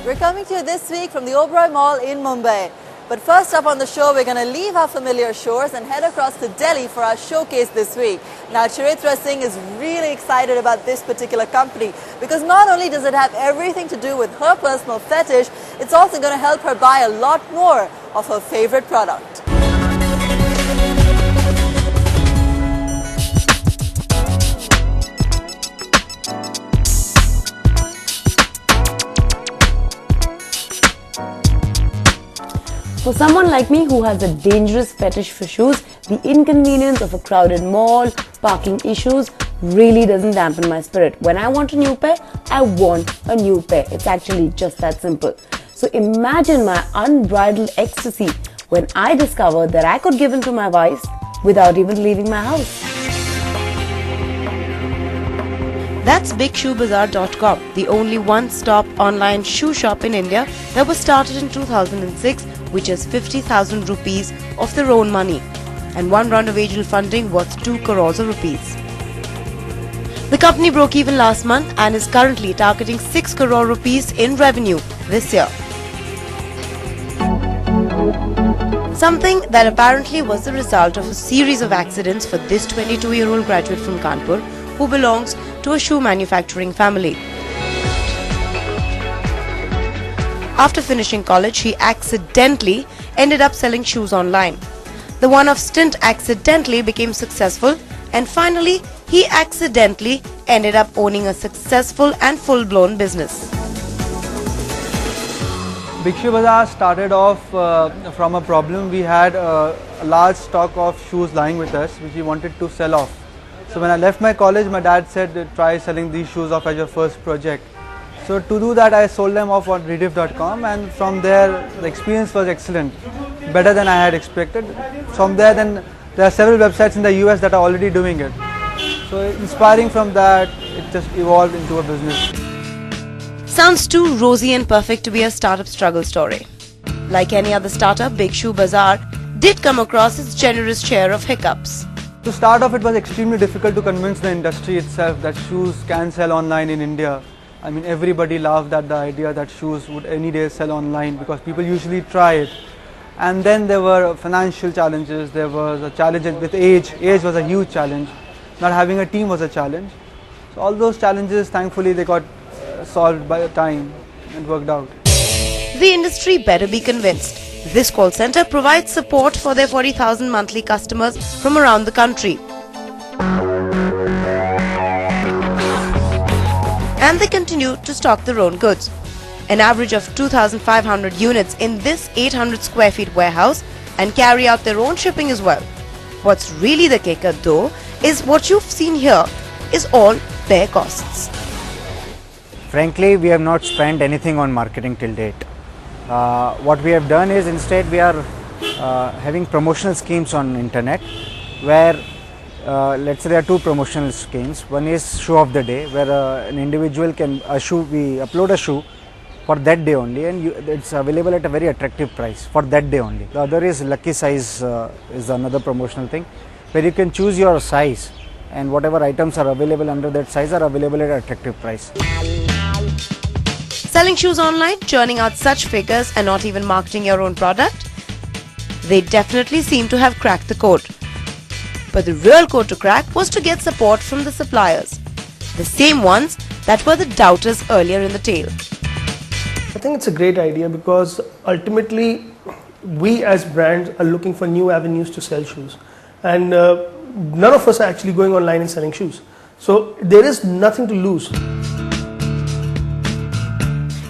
We're coming to you this week from the Oberoi Mall in Mumbai. But first up on the show, we're going to leave our familiar shores and head across to Delhi for our showcase this week. Now, Charitra Singh is really excited about this particular company because not only does it have everything to do with her personal fetish, it's also going to help her buy a lot more of her favorite product. For someone like me who has a dangerous fetish for shoes, the inconvenience of a crowded mall, parking issues really doesn't dampen my spirit. When I want a new pair, I want a new pair. It's actually just that simple. So imagine my unbridled ecstasy when I discovered that I could give in to my vice without even leaving my house. That's BigShoeBazaar.com, the only one-stop online shoe shop in India that was started in 2006, which has 50,000 rupees of their own money and one round of angel funding worth 2 crores of rupees. The company broke even last month and is currently targeting 6 crore rupees in revenue this year. Something that apparently was the result of a series of accidents for this 22-year-old graduate from Kanpur who belongs to a shoe manufacturing family. After finishing college, he accidentally ended up selling shoes online. The one-off stint accidentally became successful, and finally, he accidentally ended up owning a successful and full-blown business. Big Shoe Bazaar started off from a problem. We had a large stock of shoes lying with us, which we wanted to sell off. So when I left my college, my dad said, try selling these shoes off as your first project. So to do that, I sold them off on Rediff.com, and from there the experience was excellent, better than I had expected. From there, then there are several websites in the US that are already doing it. So inspiring from that, it just evolved into a business. Sounds too rosy and perfect to be a startup struggle story. Like any other startup, Big Shoe Bazaar did come across its generous share of hiccups. To start off, it was extremely difficult to convince the industry itself that shoes can sell online in India. I mean, everybody laughed at the idea that shoes would any day sell online because people usually try it. And then there were financial challenges, there was a challenge with age. Age was a huge challenge. Not having a team was a challenge. So all those challenges, thankfully, they got solved by the time and worked out. The industry better be convinced. This call center provides support for their 40,000 monthly customers from around the country. And they continue to stock their own goods. An average of 2,500 units in this 800 square feet warehouse and carry out their own shipping as well. What's really the kicker though is what you've seen here is all their costs. Frankly, we have not spent anything on marketing till date. What we have done is instead we are having promotional schemes on internet where let's say there are two promotional schemes. One is shoe of the day where an individual can we upload a shoe for that day only, and it's available at a very attractive price for that day only. The other is lucky size is another promotional thing where you can choose your size and whatever items are available under that size are available at an attractive price. Selling shoes online, churning out such figures and not even marketing your own product? They definitely seem to have cracked the code. But the real code to crack was to get support from the suppliers. The same ones that were the doubters earlier in the tale. I think it's a great idea because ultimately we as brands are looking for new avenues to sell shoes. And none of us are actually going online and selling shoes. So there is nothing to lose.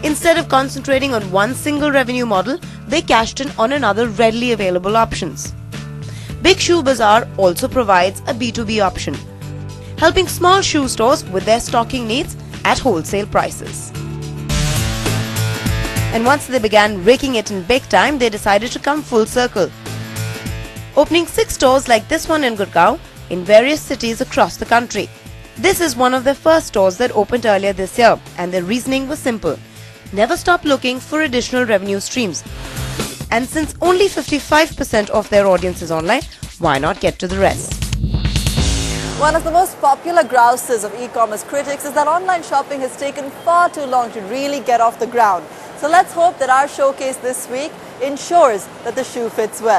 Instead of concentrating on one single revenue model, they cashed in on another readily available options. Big Shoe Bazaar also provides a B2B option, helping small shoe stores with their stocking needs at wholesale prices. And once they began raking it in big time, they decided to come full circle, opening 6 stores like this one in Gurgaon in various cities across the country. This is one of their first stores that opened earlier this year, and their reasoning was simple. Never stop looking for additional revenue streams. And since only 55% of their audience is online, why not get to the rest? One of the most popular grouses of e-commerce critics is that online shopping has taken far too long to really get off the ground. So let's hope that our showcase this week ensures that the shoe fits well.